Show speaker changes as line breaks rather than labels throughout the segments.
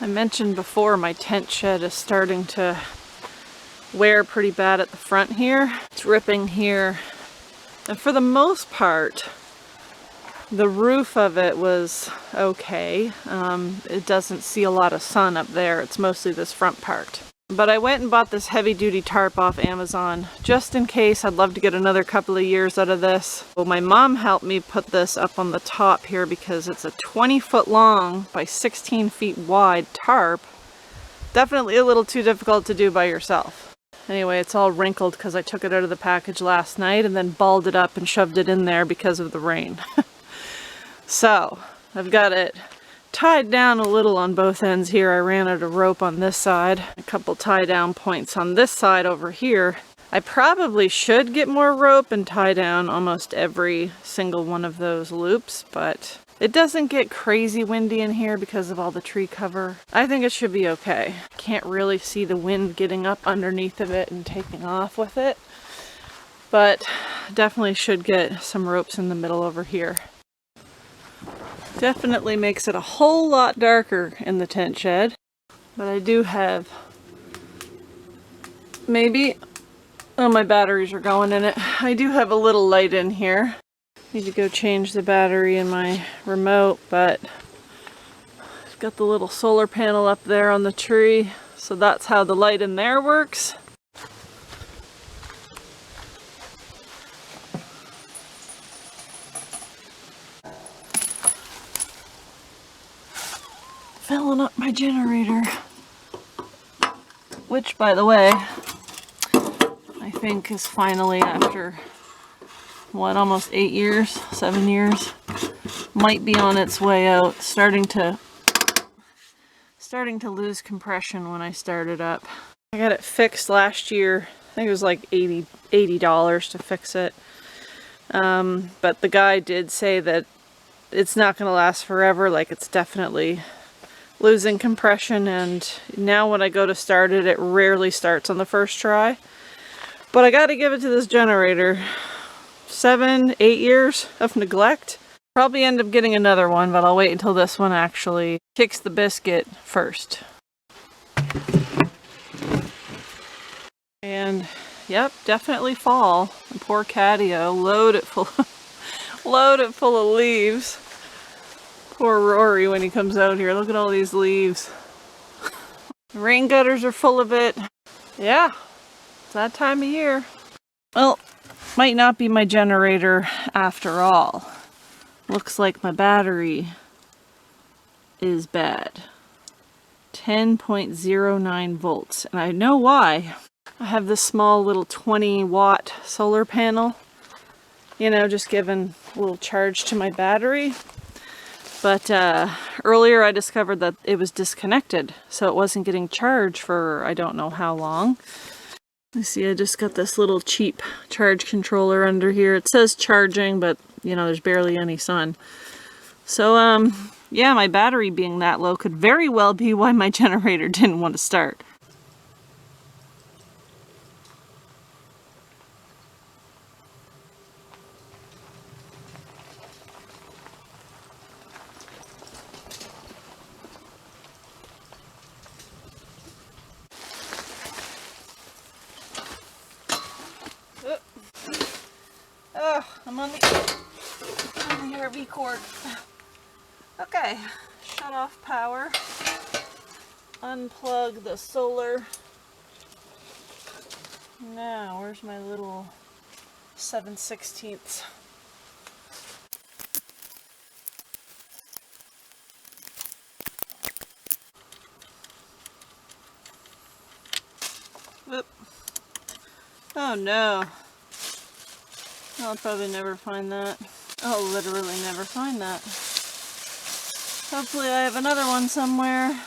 I mentioned before my tent shed is starting to wear pretty bad at the front here. It's ripping here. And for the most part, the roof of it was okay. It doesn't see a lot of sun up there. It's mostly this front part. But I went and bought this heavy-duty tarp off Amazon just in case. I'd love to get another couple of years out of this. Well, my mom helped me put this up on the top here because it's a 20-foot long by 16 feet wide tarp. Definitely a little too difficult to do by yourself. Anyway, it's all wrinkled because I took it out of the package last night and then balled it up and shoved it in there because of the rain. So, I've got it tied down a little on both ends here. I ran out of rope on this side, a couple tie down points on this side over here. I probably should get more rope and tie down almost every single one of those loops, but it doesn't get crazy windy in here because of all the tree cover. I think it should be okay. Can't really see the wind getting up underneath of it and taking off with it, but definitely should get some ropes in the middle over here. Definitely makes it a whole lot darker in the tent shed, but I do have maybe, oh, my batteries are going in it. I do have a little light in here. Need to go change the battery in my remote, but I've got the little solar panel up there on the tree, so that's how the light in there works. Filling up my generator, which, by the way, I think is finally, after what, almost 8 years, 7 years, might be on its way out. Starting to lose compression when I started up. I got it fixed last year. I think it was like $80 to fix it. But the guy did say that it's not going to last forever. Like, it's definitely losing compression, and now when I go to start it, it rarely starts on the first try. But I gotta give it to this generator. 7, 8 years of neglect. Probably end up getting another one, but I'll wait until this one actually kicks the biscuit first. And yep, definitely fall. The poor catio, load it full of leaves. Poor Rory when he comes out here. Look at all these leaves. The rain gutters are full of it. Yeah, it's that time of year. Well, might not be my generator after all. Looks like my battery is bad. 10.09 volts. And I know why. I have this small little 20-watt solar panel. You know, just giving a little charge to my battery. But earlier I discovered that it was disconnected, so it wasn't getting charged for I don't know how long. You see, I just got this little cheap charge controller under here. It says charging, but you know, there's barely any sun. So yeah, my battery being that low could very well be why my generator didn't want to start. Oh, I'm on the RV cord. Okay, shut off power. Unplug the solar. Now, where's my little 7/16? Whoop. Oh no. I'll probably never find that. I'll literally never find that. Hopefully I have another one somewhere.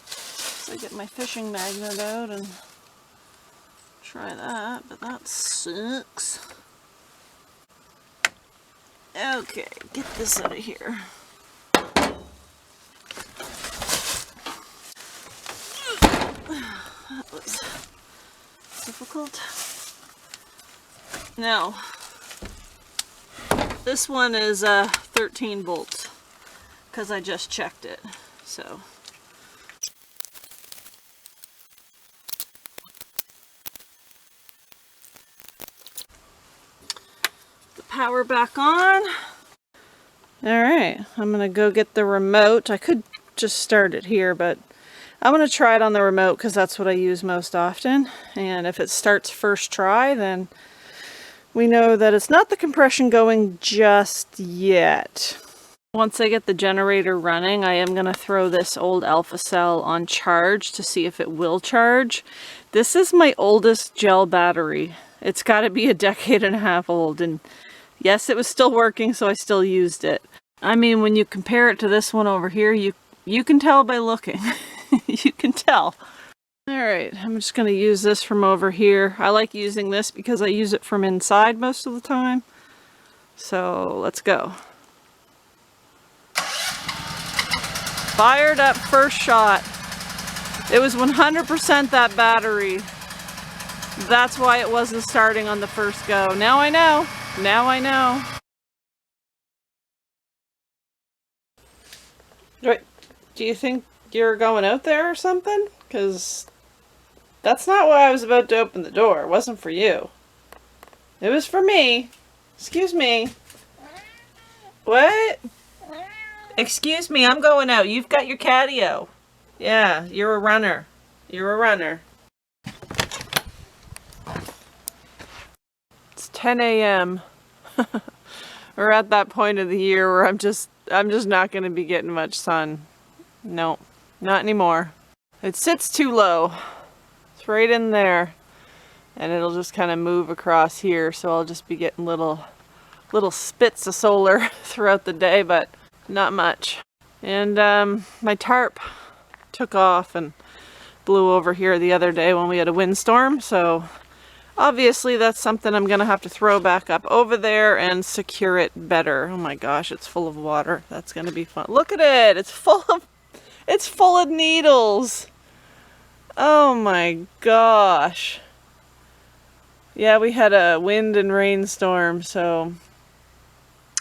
So I get my fishing magnet out and try that, but that sucks. Okay, get this out of here. That was difficult. Now, this one is 13 volts because I just checked it. So power back on. Alright, I'm gonna go get the remote. I could just start it here, but I'm gonna try it on the remote because that's what I use most often. And if it starts first try, then we know that it's not the compression going just yet. Once I get the generator running, I am gonna throw this old alpha cell on charge to see if it will charge. This is my oldest gel battery. It's gotta be a decade and a half old, and yes, it was still working, so I still used it. I mean, when you compare it to this one over here, you can tell by looking. You can tell. Alright, I'm just going to use this from over here. I like using this because I use it from inside most of the time. So, let's go. Fired up first shot. It was 100% that battery. That's why it wasn't starting on the first go. Now I know. Now I know. Wait, do you think you're going out there or something? Because that's not why I was about to open the door. It wasn't for you. It was for me. Excuse me. What? Excuse me, I'm going out. You've got your catio. Yeah, you're a runner. You're a runner. It's 10 a.m. We're at that point of the year where I'm just not going to be getting much sun. No, not anymore. It sits too low. It's right in there. And it'll just kind of move across here, so I'll just be getting little spits of solar throughout the day, but not much. And my tarp took off and blew over here the other day when we had a windstorm, so obviously that's something I'm gonna have to throw back up over there and secure it better. Oh my gosh, it's full of water. That's gonna be fun. Look at it! It's full of needles. Oh my gosh. Yeah, we had a wind and rainstorm, so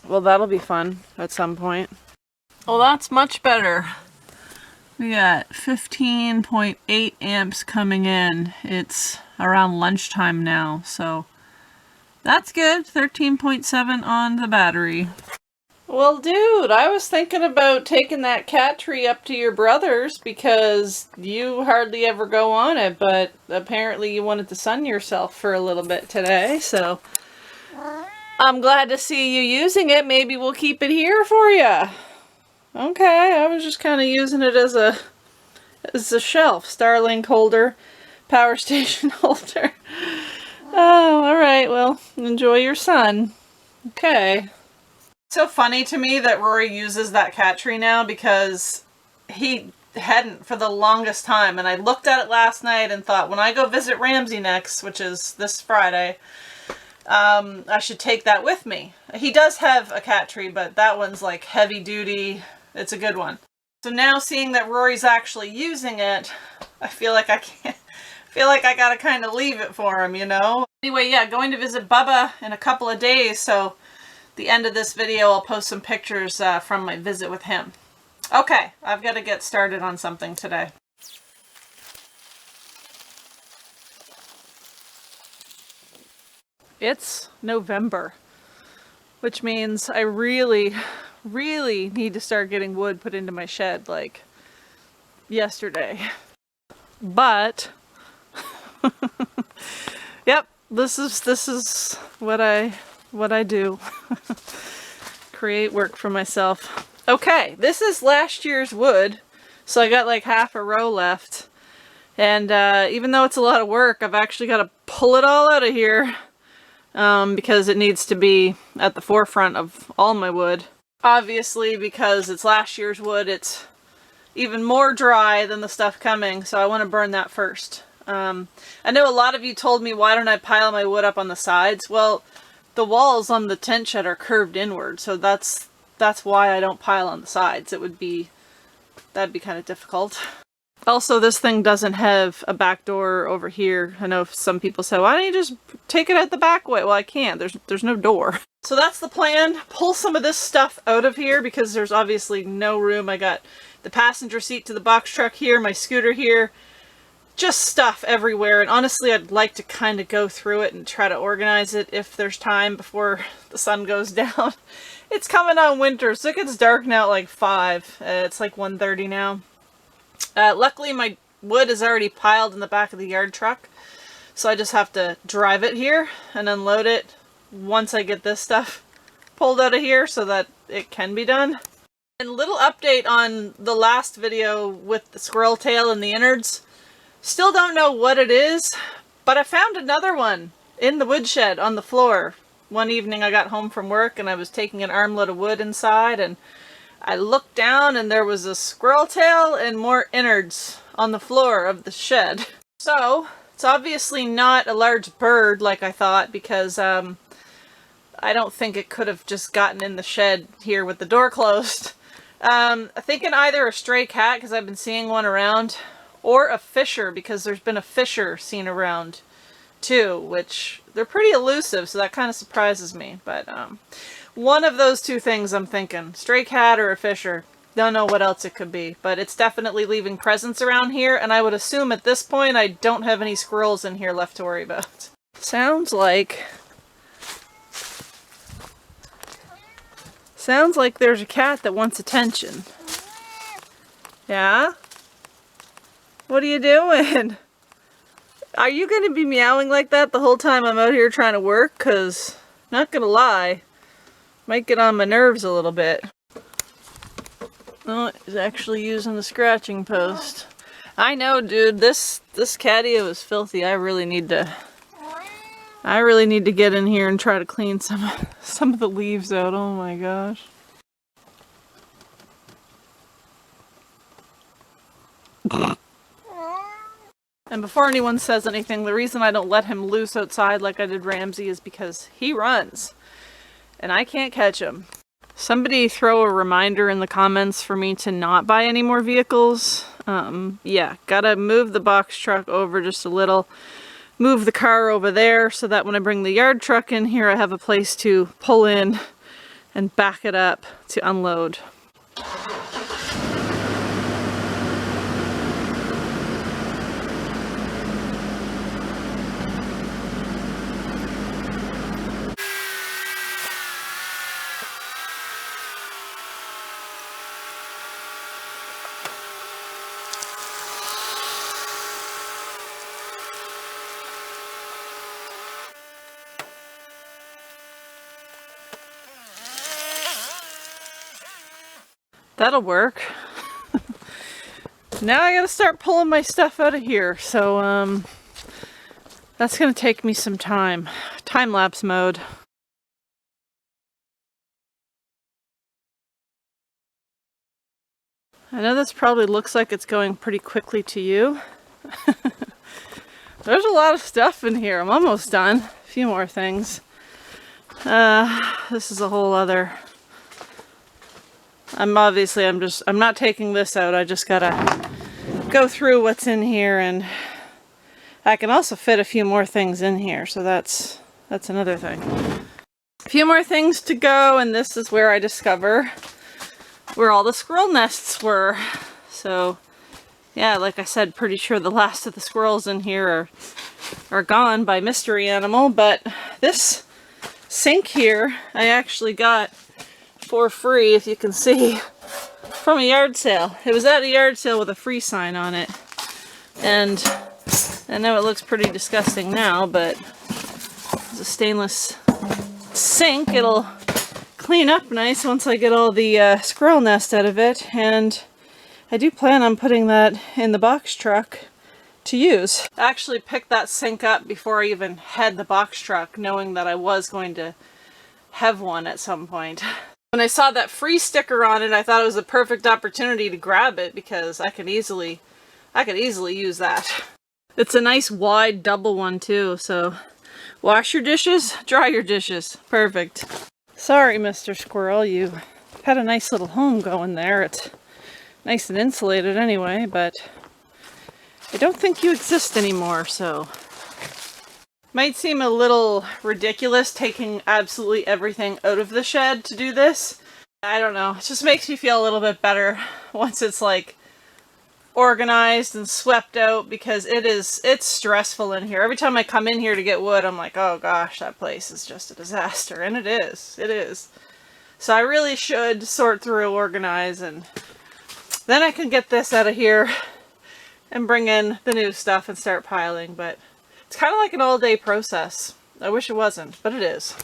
well, that'll be fun at some point. Well, that's much better. We got 15.8 amps coming in. It's around lunchtime now, so that's good. 13.7 on the battery. Well, dude, I was thinking about taking that cat tree up to your brother's because you hardly ever go on it, but apparently you wanted to sun yourself for a little bit today, so I'm glad to see you using it. Maybe we'll keep it here for you. Okay, I was just kind of using it as a shelf. Starlink holder, power station holder. Oh, alright, well, enjoy your sun. Okay. It's so funny to me that Rory uses that cat tree now because he hadn't for the longest time, and I looked at it last night and thought, when I go visit Ramsey next, which is this Friday, I should take that with me. He does have a cat tree, but that one's like heavy duty. It's a good one. So now seeing that Rory's actually using it, I feel like I gotta kind of leave it for him, you know? Anyway, yeah, going to visit Bubba in a couple of days, so the end of this video I'll post some pictures from my visit with him. Okay, I've got to get started on something today. It's November, which means I really need to start getting wood put into my shed like yesterday. But yep, this is what I do. Create work for myself. Okay, this is last year's wood, so I got like half a row left, and even though it's a lot of work, I've actually got to pull it all out of here because it needs to be at the forefront of all my wood. Obviously, because it's last year's wood, it's even more dry than the stuff coming, so I want to burn that first. I know a lot of you told me, why don't I pile my wood up on the sides? Well, the walls on the tent shed are curved inward, so that's why I don't pile on the sides. That'd be kind of difficult. Also, this thing doesn't have a back door over here. I know some people say, why don't you just take it out the back way? Well, I can't. There's no door. So that's the plan. Pull some of this stuff out of here because there's obviously no room. I got the passenger seat to the box truck here, my scooter here, just stuff everywhere, and honestly I'd like to kind of go through it and try to organize it if there's time before the sun goes down. It's coming on winter, so it gets dark now at like 5. It's like 1:30 now. Luckily my wood is already piled in the back of the yard truck, so I just have to drive it here and unload it once I get this stuff pulled out of here so that it can be done. And a little update on the last video with the squirrel tail and the innards. Still don't know what it is, but I found another one in the woodshed on the floor. One evening I got home from work and I was taking an armload of wood inside, and I looked down and there was a squirrel tail and more innards on the floor of the shed. So it's obviously not a large bird like I thought, because I don't think it could have just gotten in the shed here with the door closed. I'm thinking either a stray cat, because I've been seeing one around, or a fisher, because there's been a fisher seen around too, which they're pretty elusive, so that kind of surprises me. But one of those two things I'm thinking, stray cat or a fisher. Don't know what else it could be, but it's definitely leaving presents around here, and I would assume at this point I don't have any squirrels in here left to worry about. Sounds like there's a cat that wants attention. Yeah? What are you doing? Are you going to be meowing like that the whole time I'm out here trying to work? 'Cause, not gonna lie, might get on my nerves a little bit. Oh, he's actually using the scratching post. I know, dude, this catio is filthy. I really need to get in here and try to clean some of the leaves out. Oh my gosh. And before anyone says anything, the reason I don't let him loose outside like I did Ramsey is because he runs and I can't catch him. Somebody throw a reminder in the comments for me to not buy any more vehicles. Yeah, gotta move the box truck over just a little. Move the car over there so that when I bring the yard truck in here, I have a place to pull in and back it up to unload. That'll work. Now I gotta start pulling my stuff out of here, so that's gonna take me some time. Time-lapse mode. I know this probably looks like it's going pretty quickly to you. There's a lot of stuff in here. I'm almost done. A few more things. This is a whole other... I'm not taking this out. I just gotta go through what's in here, and I can also fit a few more things in here, so that's another thing. A few more things to go, and this is where I discover where all the squirrel nests were. So yeah, like I said, pretty sure the last of the squirrels in here are gone by mystery animal, but this sink here I actually got for free, if you can see, from a yard sale. It was at a yard sale with a free sign on it, and I know it looks pretty disgusting now, but it's a stainless sink. It'll clean up nice once I get all the squirrel nest out of it, and I do plan on putting that in the box truck to use. I actually picked that sink up before I even had the box truck, knowing that I was going to have one at some point. When I saw that free sticker on it, I thought it was a perfect opportunity to grab it, because I could easily use that. It's a nice wide double one too, so wash your dishes, dry your dishes. Perfect. Sorry, Mr. Squirrel, you had a nice little home going there. It's nice and insulated anyway, but I don't think you exist anymore, so... Might seem a little ridiculous taking absolutely everything out of the shed to do this. I don't know, it just makes me feel a little bit better once it's like organized and swept out, because it's stressful in here. Every time I come in here to get wood, I'm like, oh gosh, that place is just a disaster. And it is. So I really should sort through, organize, and then I can get this out of here and bring in the new stuff and start piling. But it's kind of like an all-day process. I wish it wasn't, but it is.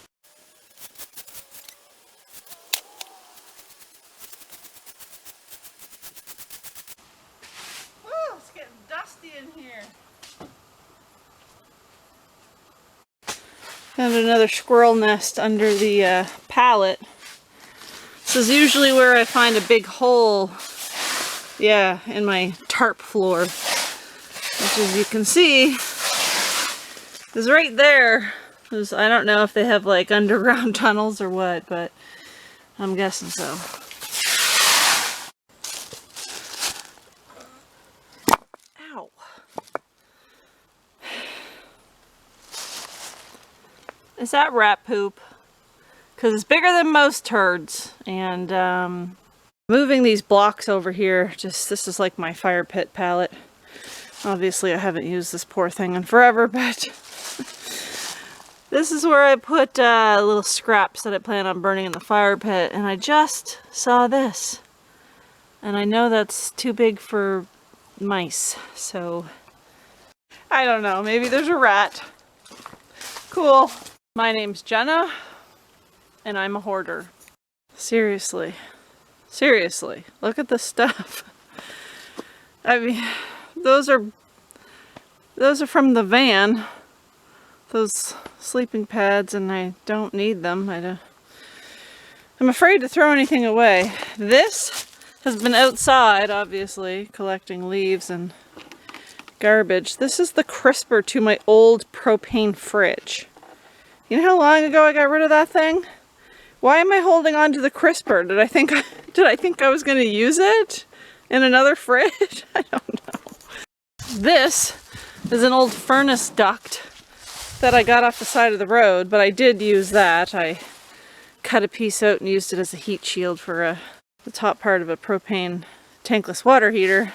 Oh, it's getting dusty in here. Found another squirrel nest under the pallet. This is usually where I find a big hole, yeah, in my tarp floor, which, as you can see, is right there. I don't know if they have like underground tunnels or what, but I'm guessing so. Ow. Is that rat poop? Because it's bigger than most turds. And moving these blocks over here, this is like my fire pit pallet. Obviously I haven't used this poor thing in forever, but this is where I put little scraps that I plan on burning in the fire pit. And I just saw this. And I know that's too big for mice, so I don't know, maybe there's a rat. Cool. My name's Jenna. And I'm a hoarder. Seriously, look at this stuff. I mean, those are from the van. Those sleeping pads, and I don't need them. I'm afraid to throw anything away. This has been outside, obviously, collecting leaves and garbage. This is the crisper to my old propane fridge. You know how long ago I got rid of that thing? Why am I holding on to the crisper? Did I think I was going to use it in another fridge? I don't know. This is an old furnace duct that I got off the side of the road, but I did use that. I cut a piece out and used it as a heat shield for the top part of a propane tankless water heater.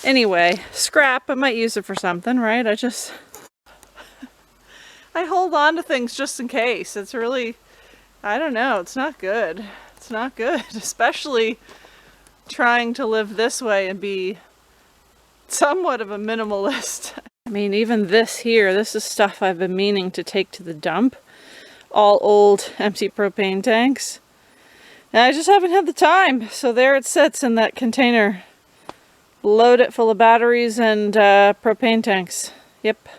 Anyway, scrap. I might use it for something, right? I hold on to things just in case. It's really, I don't know, it's not good. It's not good, especially trying to live this way and be somewhat of a minimalist. I mean, even this here, this is stuff I've been meaning to take to the dump. All old empty propane tanks. And I just haven't had the time. So there it sits in that container. Load it full of batteries and propane tanks. Yep.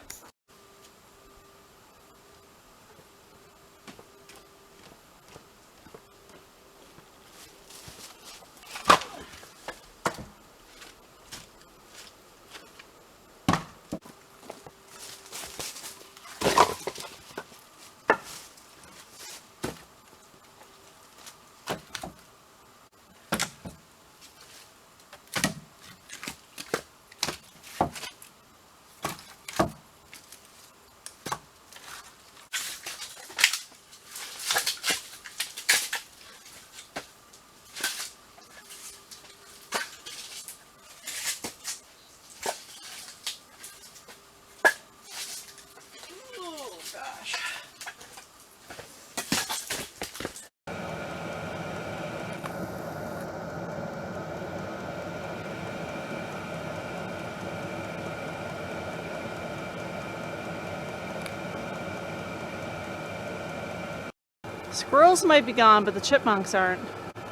Squirrels might be gone, but the chipmunks aren't.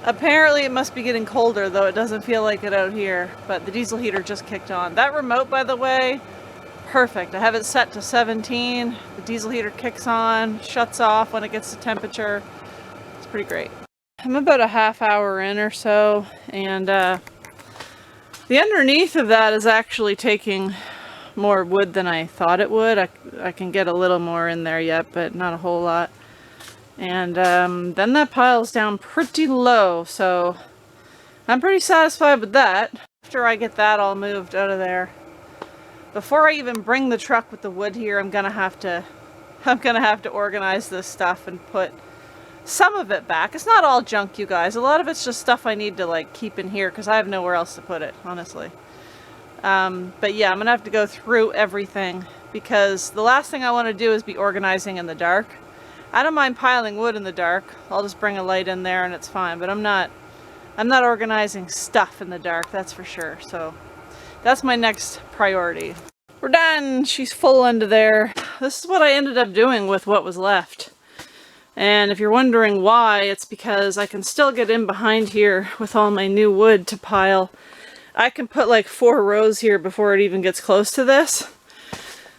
Apparently it must be getting colder, though it doesn't feel like it out here, but the diesel heater just kicked on. That remote, by the way, perfect. I have it set to 17. The diesel heater kicks on, shuts off when it gets to temperature. It's pretty great. I'm about a half hour in or so, and the underneath of that is actually taking more wood than I thought it would. I can get a little more in there yet, but not a whole lot. And then that piles down pretty low, so I'm pretty satisfied with that. After I get that all moved out of there, before I even bring the truck with the wood here, I'm gonna have to organize this stuff and put some of it back. It's not all junk, you guys. A lot of it's just stuff I need to like keep in here because I have nowhere else to put it, honestly. But yeah, I'm gonna have to go through everything because the last thing I want to do is be organizing in the dark. I don't mind piling wood in the dark. I'll just bring a light in there and it's fine, but I'm not organizing stuff in the dark, that's for sure. So that's my next priority. We're done. She's full into there. This is what I ended up doing with what was left. And if you're wondering why, it's because I can still get in behind here with all my new wood to pile. I can put like 4 rows here before it even gets close to this.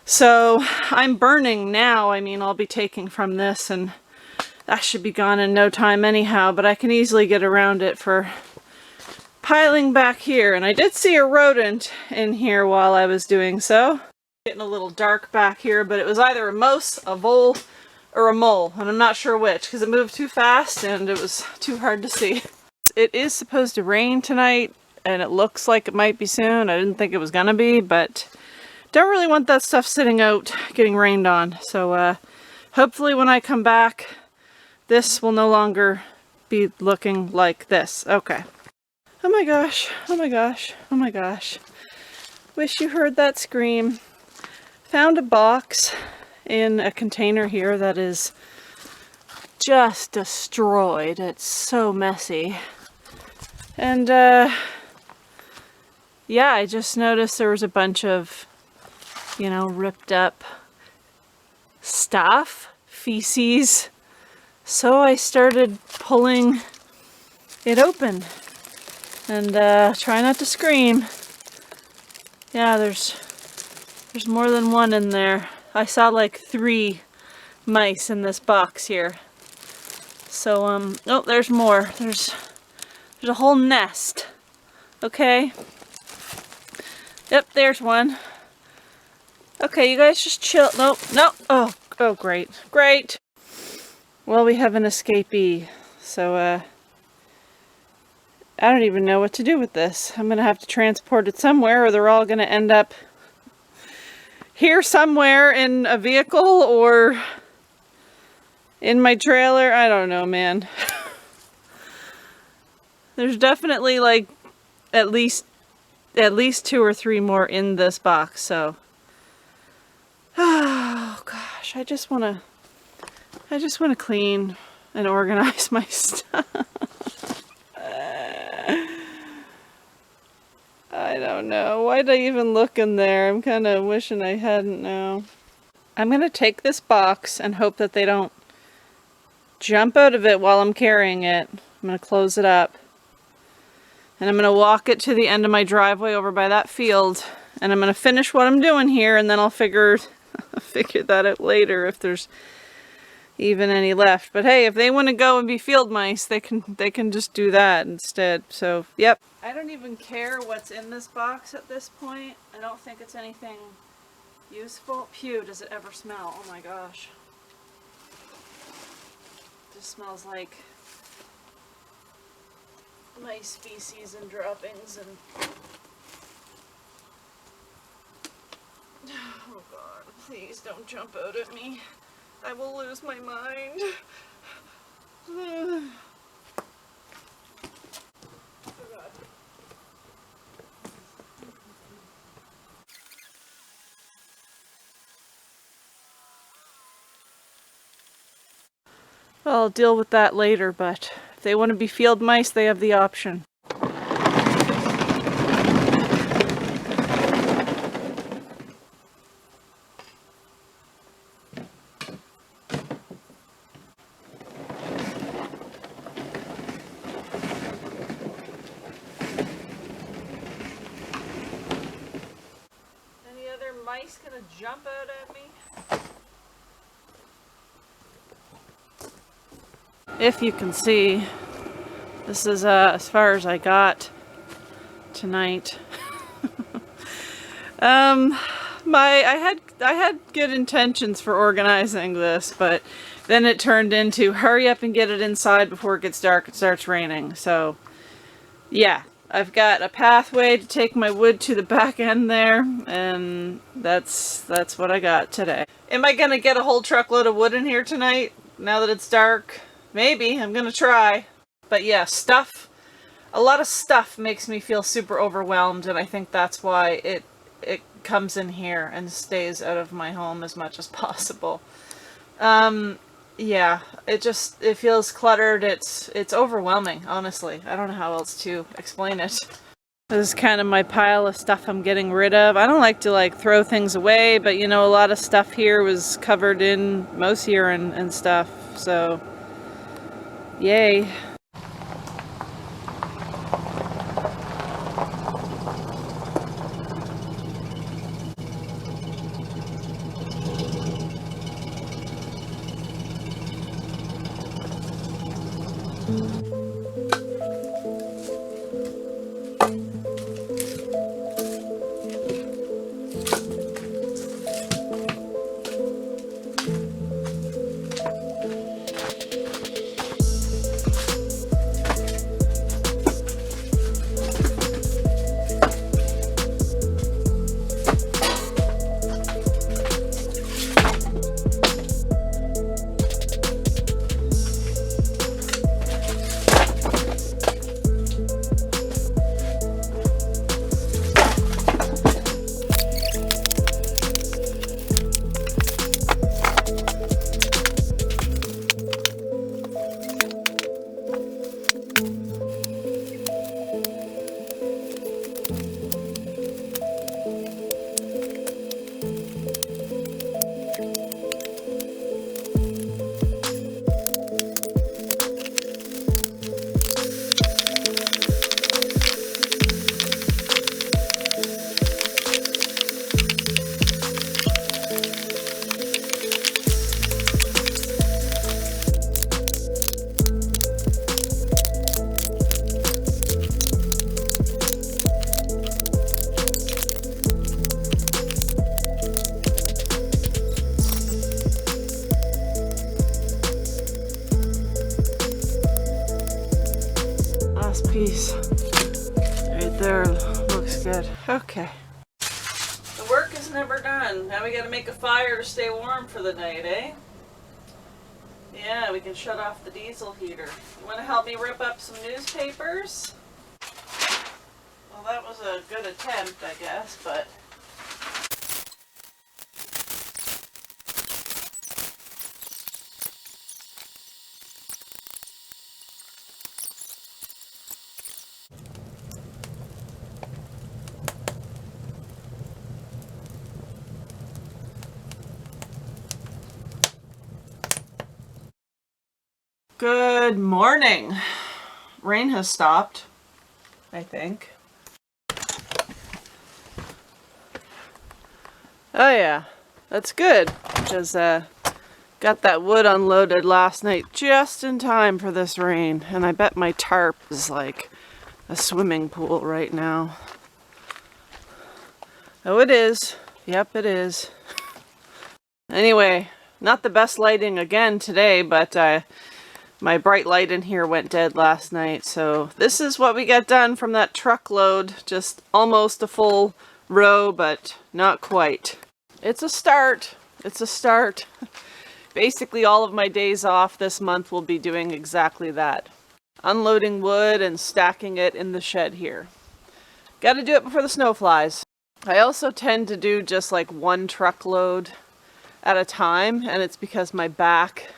So I'm burning now. I mean, I'll be taking from this and that should be gone in no time anyhow, but I can easily get around it for piling back here. And I did see a rodent in here while I was doing so. Getting a little dark back here, but it was either a mouse, a vole, or a mole, and I'm not sure which because it moved too fast and it was too hard to see. It is supposed to rain tonight and it looks like it might be soon. I didn't think it was gonna be, but don't really want that stuff sitting out getting rained on. So hopefully when I come back, this will no longer be looking like this. Okay. Oh my gosh, oh my gosh, oh my gosh. Wish you heard that scream. Found a box in a container here that is just destroyed. It's so messy. And yeah, I just noticed there was a bunch of, you know, ripped up stuff, feces. So I started pulling it open and try not to scream. Yeah, there's more than one in there. I saw like 3 mice in this box here. So oh, there's more. There's a whole nest. Okay. Yep, there's one. Okay, you guys just chill. Nope, nope. Oh, great, great. Well, we have an escapee. So I don't even know what to do with this. I'm gonna have to transport it somewhere, or they're all gonna end up here somewhere in a vehicle or in my trailer. I don't know, man. There's definitely like at least 2 or 3 more in this box, so oh gosh, I just want to clean and organize my stuff. I don't know. Why'd I even look in there? I'm kind of wishing I hadn't now. I'm going to take this box and hope that they don't jump out of it while I'm carrying it. I'm going to close it up. And I'm going to walk it to the end of my driveway over by that field. And I'm going to finish what I'm doing here, and then I'll figure that out later if there's even any left. But hey, if they want to go and be field mice, they can just do that instead. So yep. I don't even care what's in this box at this point. I don't think it's anything useful. Pew, does it ever smell? Oh my gosh. It just smells like mice feces and droppings and oh god, please don't jump out at me. I will lose my mind. Oh god. Well, I'll deal with that later, but if they want to be field mice, they have the option. Any other mice gonna jump out at me? If you can see, this is as far as I got tonight. I had good intentions for organizing this, but then it turned into hurry up and get it inside before it gets dark and starts raining. So yeah, I've got a pathway to take my wood to the back end there, and that's what I got today. Am I gonna get a whole truckload of wood in here tonight now that it's dark? Maybe. I'm gonna try. But yeah, stuff a lot of stuff makes me feel super overwhelmed, and I think that's why it comes in here and stays out of my home as much as possible. Yeah, it feels cluttered. It's overwhelming, honestly. I don't know how else to explain it. This is kind of my pile of stuff I'm getting rid of. I don't like to like throw things away, but you know, a lot of stuff here was covered in mouse urine and stuff, so yay. Piece right there looks good. Okay, the work is never done. Now we gotta make a fire to stay warm for the night, eh? Yeah, we can shut off the diesel heater. You want to help me rip up some newspapers? Well, that was a good attempt, I guess, but good morning. Rain has stopped, I think. Oh yeah, that's good, because got that wood unloaded last night just in time for this rain, and I bet my tarp is like a swimming pool right now. Oh, it is. Yep, it is. Anyway, not the best lighting again today, but my bright light in here went dead last night, so this is what we got done from that truckload. Just almost a full row, but not quite. It's a start. It's a start. Basically, all of my days off this month will be doing exactly that. Unloading wood and stacking it in the shed here. Gotta do it before the snow flies. I also tend to do just like one truckload at a time, and it's because my back,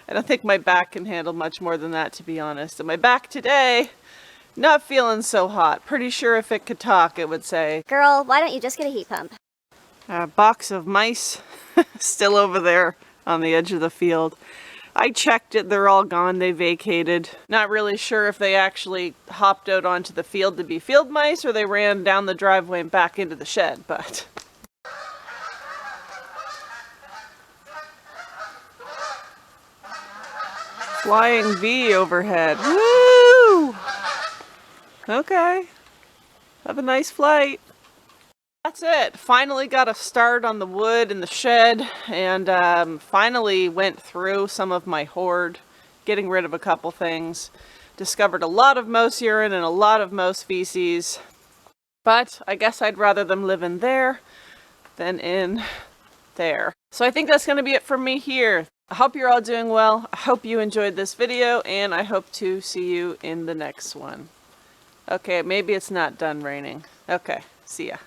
I don't think my back can handle much more than that, to be honest. And my back today, not feeling so hot. Pretty sure if it could talk, it would say,
"Girl, why don't you just get a heat pump?"
A box of mice still over there on the edge of the field. I checked it, they're all gone, they vacated. Not really sure if they actually hopped out onto the field to be field mice or they ran down the driveway and back into the shed, but... Flying V overhead. Woo! Okay. Have a nice flight. That's it. Finally got a start on the wood in the shed, and finally went through some of my hoard, getting rid of a couple things. Discovered a lot of mouse urine and a lot of mouse feces, but I guess I'd rather them live in there than in there. So I think that's going to be it from me here. I hope you're all doing well. I hope you enjoyed this video, and I hope to see you in the next one. Okay, maybe it's not done raining. Okay, see ya.